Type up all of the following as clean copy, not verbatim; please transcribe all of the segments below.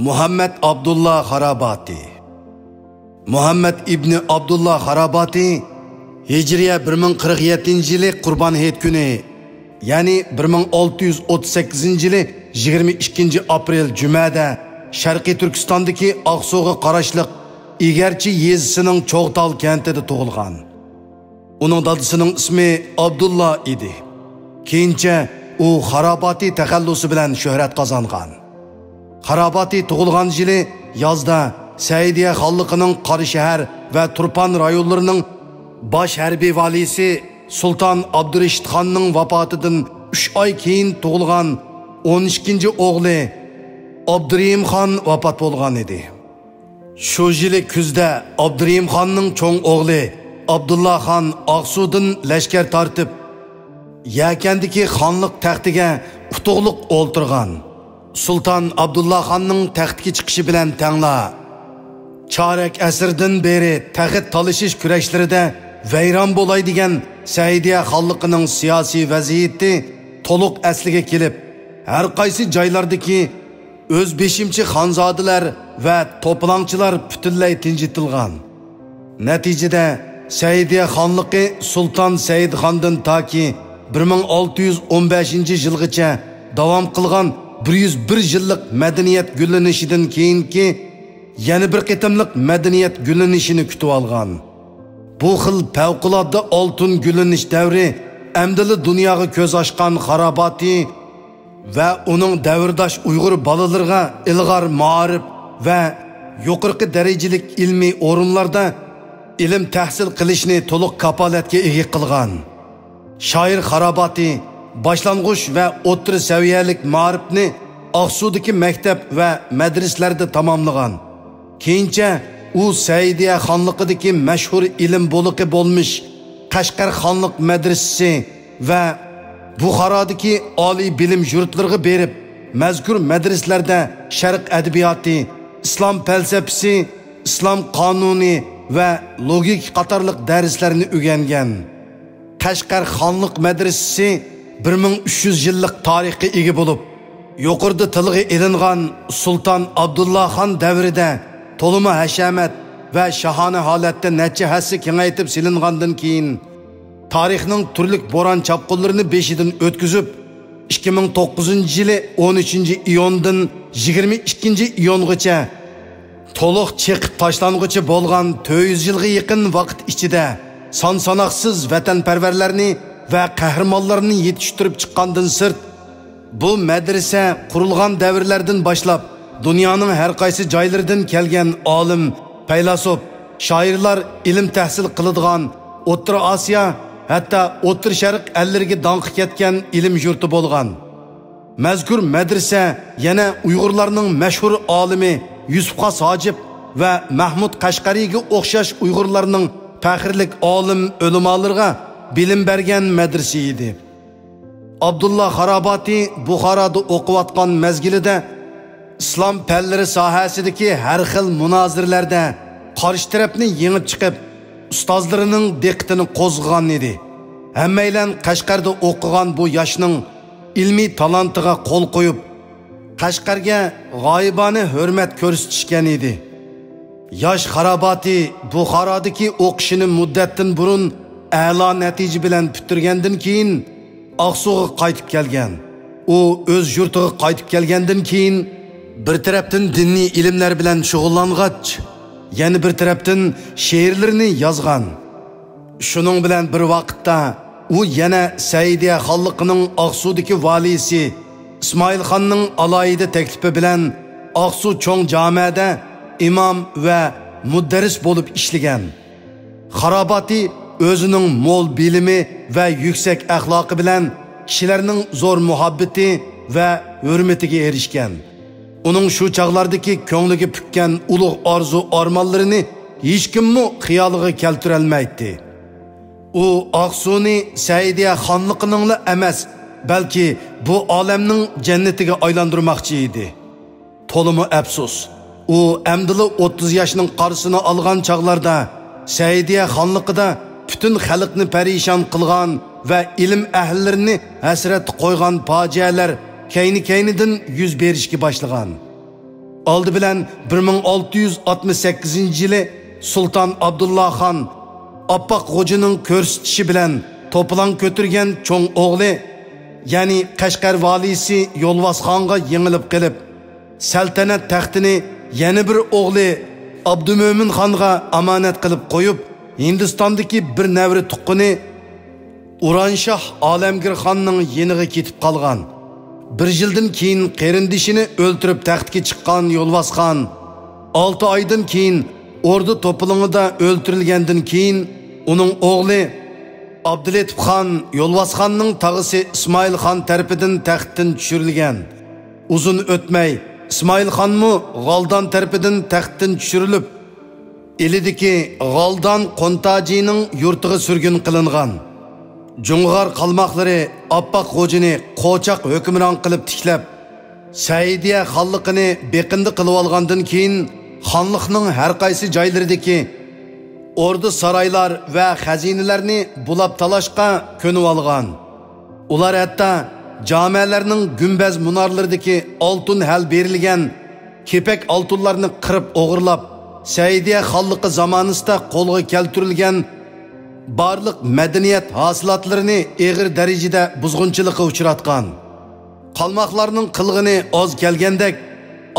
Muhammed Abdullah Harabati. Muhammed ibn Abdullah Harabati Hicriye 1047 Kurban Hayit günü, yani 1638 yılı 22 April Cüma'da Şarkı Türkistan'daki Aksoğ'a qarashliq Egerchi yezisining Çoğtal kentida tug'ilgan. Uning dadisining ismi Abdullah idi. Keyincha u Harabati taxallusi bilan shuhrat qozongan. Harabati tug'ilgan yili yozda Saidiya xonligining Qarishahar va Turpan rayonlarining bosh harbiy valisi Sultan Abdurashid xonning vafotidan 3 oy keyin tug'ilgan 12-o'g'li Abdurahim xon vafot bo'lgan edi. Shu yili kuzda Abdurahim xonning cho'ng o'g'li Abdullah xon Aqsudan lashkar tortib Yakandagi xonlik taxtiga qutuqliq o'ltirgan. Sultan Abdullah xonning taxtga chiqishi bilan tangla chorak asrdan beri taxt talashish kurashlarida vayron bo'lay degan Saidiya xonligining siyosiy vaziyati to'liq asliga kelib, har qaysi joylardagi o'z beshimchi xonzodilar va to'polonchilar butunlay tinchitilgan. Natijada Saidiya xonligi Sultan Said xondan toki 1615-yilgacha davom qilgan 101 yillik madaniyat gullanishidan keyingi yana bir qitimliq madaniyat gullanishini kutib olgan. Bu xil favqulodda oltin gullanish davri amdili dunyoga ko'z ochgan Harabati va uning davrdosh Uyg'ur bolalarga ilg'or ma'rif va yuqori darajalik ilmiy o'rinlarda ilm tahsil qilishni to'liq kapolatga ega qilgan. Shoir Harabati boshlang'ich va o'rta saviyalik ma'rifni Aqsudagi maktab va madrasalarda tamomlagan. Keyincha u Saidiya xonligidagi mashhur ilm bo'liqi bo'lmish Qashqar xonlik madrasasi va Buxorodagi oliy bilim yurtlariga berib, mazkur madrasalarda sharq adabiyoti, islom falsafasi, islom qonuni va logik qatorliq darslarni o'rgangan. Qashqar xonlik madrasasi 1300 yillik tarixga ega bo'lib, yuqorida tilga ilingan Sultan Abdullah xon davrida to'lima hashamat va shahona holatda necha hassi kengaytib silingandan keyin tarixning turli bo'ron chapqunlarini beshidan o'tkazib 2009-yili 13-iyundan 22-iyungacha to'liq chiqib tashlang'ichi bo'lgan 400 yilga yaqin vaqt ichida son-sanoqsiz vatanparvarlarni va qahramonlarni yetishtirib chiqqandan sirt, bu madrasa qurilgan davrlardan boshlab dunyoning har qaysi joylaridan kelgan olim, faylasuf, shoirlar ilm tahsil qiladigan O'rta Osiyo, hatto O'rta Sharq ellariga donq ketgan ilm yurti bo'lgan. Mazkur madrasa yana Uyg'urlarning mashhur olimi Yusuf Xos Hojib va Mahmud Qashqariyga o'xshash Uyg'urlarning faxrlik olim ulamolarga bilim bergan madrasa edi. Abdullah Harabati Buxoroda o'qiyotgan mezgilida islom fanlari sohasidagi har xil munozirlarda qarshi tarafni yengib chiqib, ustozlarining diqqatini qo'zg'agan edi. Hammaylar Qashqarda o'qigan bu yoshning ilmiy talantiga qo'l qo'yib, Qashqarga g'oyibona hurmat ko'rsatishgan edi. Yosh Harabati Buxorodagi o'qishini muddatdan burun a'lo natija bilan bitirgandan keyin Aqsuga qaytib kelgan. U o'z yurtiga qaytib kelgandan keyin bir tarafdan diniy ilmlar bilan shug'ullangach, yana bir tarafdan she'rlarni yozgan. Shuning bilan bir vaqtda u yana Saidiya xonligining Aqsudagi valisi Ismoil xonning alohida taklifi bilan Aqsu cho'ng jamiada imom va mudarris bo'lib ishlagan. Harabati o'zining mo'l bilimi va yuksak axloqi bilan kishilarning zo'r muhabbati va hurmatiga erishgan. Uning shu chaqlardagi ko'ngliga pukkan ulug' orzu armonlarini hech kimmi xiyoliga keltira olmaydi. U Aqsuni Saidiya xonligining emas, balki bu olamning jannatiga aylantirmoqchi edi. To'limi afsus, u amdili 30 yoshning qarsini olgan chaqlarda Saidiya xonligida bütün xalqni parishon qilgan va ilm ahllarini hasrat qo'ygan fojialar kayni-kaynidan yuz berishga boshlagan. Aldı bilen 1668 yılı Sultan Abdullah Han Appak Hocaның көрсетіші bilen toplan kötürgen çoğun oğlu, yani Qashqar valisi Yolvas Xonga yengilib qilib, saltanat taxtini yana bir o'g'li Abdumo'min Xonga amonat qilib qo'yib, Hindistondagi bir navri tuqquni Uranshoh Olamgir Xonning yeniga ketib qolgan. Bir yildan keyin qarindishini o'ltirib taxtga chiqqan Yolvas Xon 6 oydan keyin ordu to'planida o'ltirilgandan keyin uning o'g'li Abdulatif Xon Yolvas Xonning tag'isi İsmail Xon tarafidan taxtdan tushirilgan. Uzun o'tmay İsmail Xonmu G'aldan tarafidan taxtdan tushirilib, elidagi G'aldan Qontajining yurtiga surgun qilingan. Cung'ar qalmoqlari Appak Xo'jini qo'choq hukmron qilib tiklab, Saidiya xonliqini beqindi qilib olgandan keyin xonliqning har qaysi joylaridagi ordu saraylar va xazinalarni bulab talashqa ko'nib olgan. Ular hatto jamialarning gumbaz munorlaridagi oltin hal berilgan kepak oltinlarni qirib o'g'irlab, Saidiya xonliqi zamonasida qo'lga keltirilgan barliq madaniyat hosilotlarini og'ir darajada buzg'unchilikka uchratgan. Qalmoqlarning qilg'ini oz kelgandek,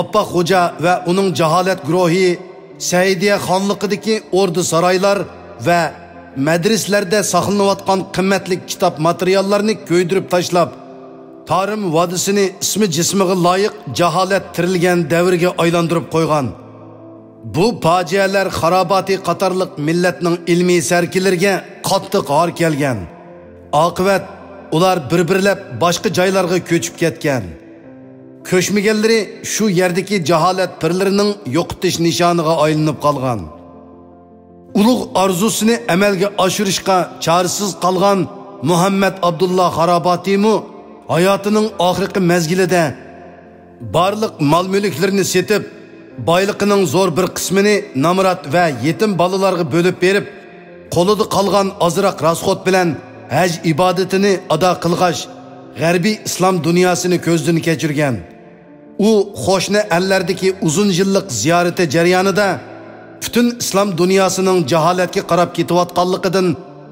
Appak Xo'ja va uning jaholat guruhi Saidiya xonliqidagi ordu saraylar va madraslarda saqlanayotgan qimmatli kitob materiallarni ko'ydirib tashlab, Tarim vodisini ismi jismiga loyiq jaholat tirilgan davrga aylantirib qo'ygan. Bu fojialar xarobati qatorliq millatning ilmiy sarkilariga qattiq har kelgan. Oqibat ular bir-birlab boshqa joylarga ko'chib ketgan. Ko'chmaganlari shu yerdagi jaholat pirlarining yo'qotish nishoniga aylanib qolgan. Ulug' orzusini amalga oshirishga chorasiz qolgan Muhammad Abdullah Xarobatimu hayotining oxirgi mezgilida barliq mol-mulklarini setib, boyliqining zo'r bir qismini namrat va yetim bolalarga bo'lib berib, qo'lida qolgan ozroq rasxot bilan haj ibodatini ado qilg'ash, g'arbiy islom dunyosini ko'zdan kechirgan. U qo'shni ellardagi uzun yillik ziyorati jarayonida butun islom dunyosining jaholatga qarab ketayotganligidan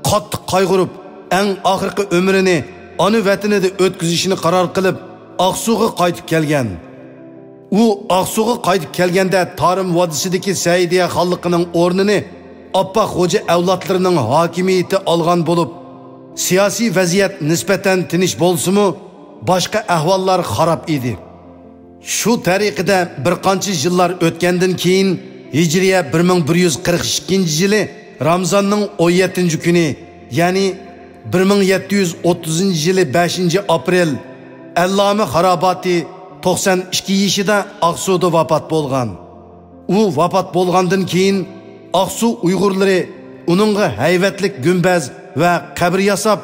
qattiq qayg'urib, eng oxirgi umrini ona vatanida o'tkazishni qaror qilib, Aqsuga qaytib kelgan. U Aqsuga qaytib kelganda Tarim vodisidagi Saidiya xonliqining o'rnini Appak Xo'ja avlodlarining hokimiyati olgan bo'lib, siyosiy vaziyat nisbatan tinch bo'lsa-mu, boshqa ahvollar xarob edi. Shu tariqada bir qancha yillar o'tgandan keyin Hijriya 1142-yili Ramazonning 17-kuni, ya'ni 1730-yili 5-aprel Alloma Xarobati 92 yoshida Aqsuda vafot bo'lgan. U vafot bo'lgandan keyin Aqsu Uyg'urlari uningga hayvatlik gumbaz va qabr yasab,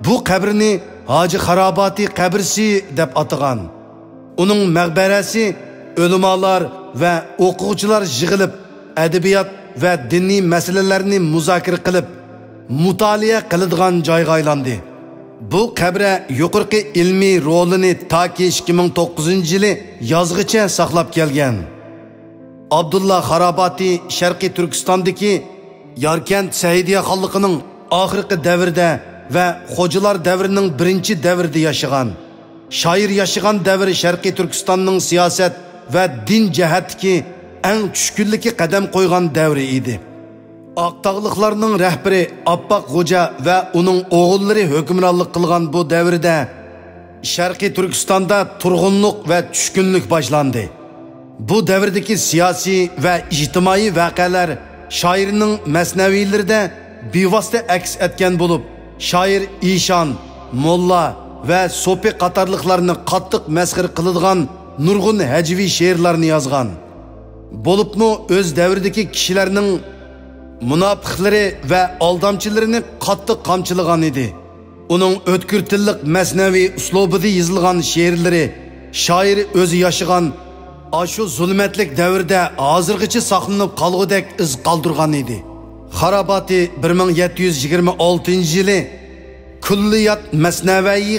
bu qabrni Hoji Xarobati qabrisi deb atagan. Uning maqbarasi ulamolar va o'quvchilar yig'ilib, adabiyot va diniy masalalarni muzokara qilib, mutolaa qiladigan joyga aylandi. Bu qabra yuqorqi ilmiy rolini toki 2009-yili yozg'icha saqlab kelgan. Abdullah Xarobati Sharqiy Turkistondagi Yarkent Saidiya xonliqining oxirgi davrida va Xo'jalar davrining birinchi davrida yashagan. Shoir yashagan davr Sharqiy Turkistonning siyosat va din jihatdagi eng tushkunlikka qadam qo'ygan davri edi. Aqtog'liqlarning rahbari Appak Xo'ja va uning o'g'illari hukmronlik qilgan bu davrda Sharqiy Turkistonda turg'unlik va tushkunlik boshlandi. Bu davrdagi siyosiy va ijtimoiy voqealar shoirning masnaviylarida bevosita aks etgan bo'lib, shoir Ishon, Molla va So'pi qatorliqlarni qattiq masxir qiladigan nurg'un hajviy she'rlarni yozgan. Bo'libmi o'z davridagi kishilarning munofiqlari va aldamchilarini qattiq qamchilagan edi. Uning o'tkir tillik masnaviy uslubida yozilgan she'rlari shoir o'zi yashagan ashu zulmatlik davrda hozirgacha saqlanib qolgudek iz qoldirgan edi. Xarobati 1726-yili Kulliyat Masnaviy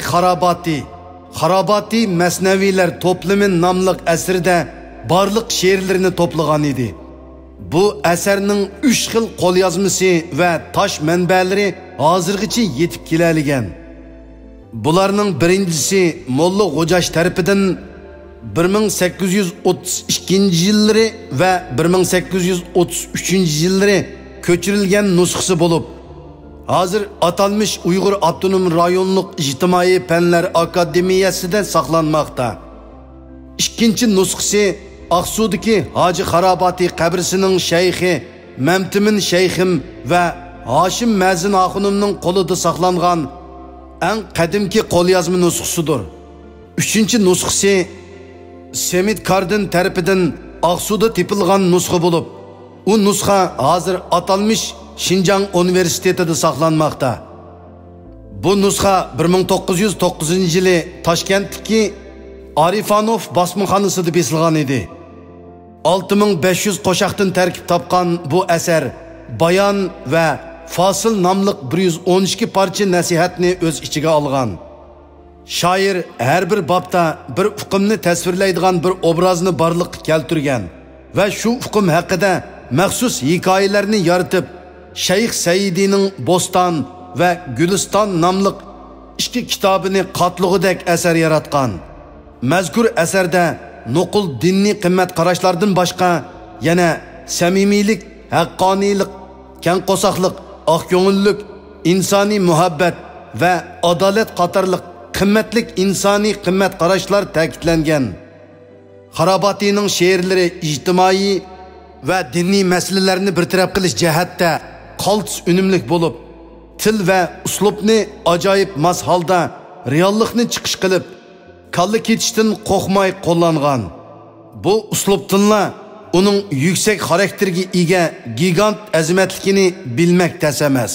Xarobati Masnaviylar to'plami nomli asrida barliq she'rlarini to'plagan edi. Bu asarning 3 xil qo'lyozmasi va tosh manbalari hozirgacha yetib keladigan. Bularning birinchisi Molla G'o'jash tarafidan 1832 yillari va 1833 yillari ko'chirilgan nusxasi bo'lib, hozir atalmış Uyg'ur Avtonom rayonluq ijtimoiy fanlar akademiyasida saqlanmoqda. İkinci nusxasi Aqsu'dagi Hoji Xarobati qabrisining shayxi Mamtimin shayxim va Hoshim Mazin Axunumning qo'lida saqlangan eng qadimki qo'lyozma nusxasidir. Üçüncü nusxasi Semit Kardin tarafidan Aqsu'da tepilgan nusxa bo'lib, u nusxa hozir atalmış Şinjan Üniversitetida saqlanmoqda. Bu nusxa 1909 yili Toshkentdagi Arifanov basmaxonasida besilgan edi. 6500 qo'shoqdan tarkib topgan bu asar Bayon va Fasil nomli 112 parcha nasihatni o'z ichiga olgan. Shoir har bir bobda bir uqumni tasvirlaydigan bir obrazni barliqqa keltirgan va shu uqum haqida maxsus hikoyalarni yaratib, Shayx Saidining Bo'ston va Guliston nomli ikki kitobini qatlug'idek asar yaratgan. Mazkur asarda nuqul dinniy qimmat qarashlardan boshqa yana samimiylik, haqqoniylik, keng qo'soqlik, oq ko'ngillik, insoniy muhabbat va adolat qatorliq qimmatlik insoniy qimmat qarashlar ta'kidlangan. Xarobatining she'rlari ijtimoiy va diniy masalalarni bartaraf qilish jihatda qaltis unumlik bo'lib, til va uslubni ajoyib mos holda reallikni chiqish qilib, kalla ketishdan qo'rqmay qo'llangan. Bu uslubdinla uning yuksak xarakterga ega gigant azamatligini bilmak tas emas.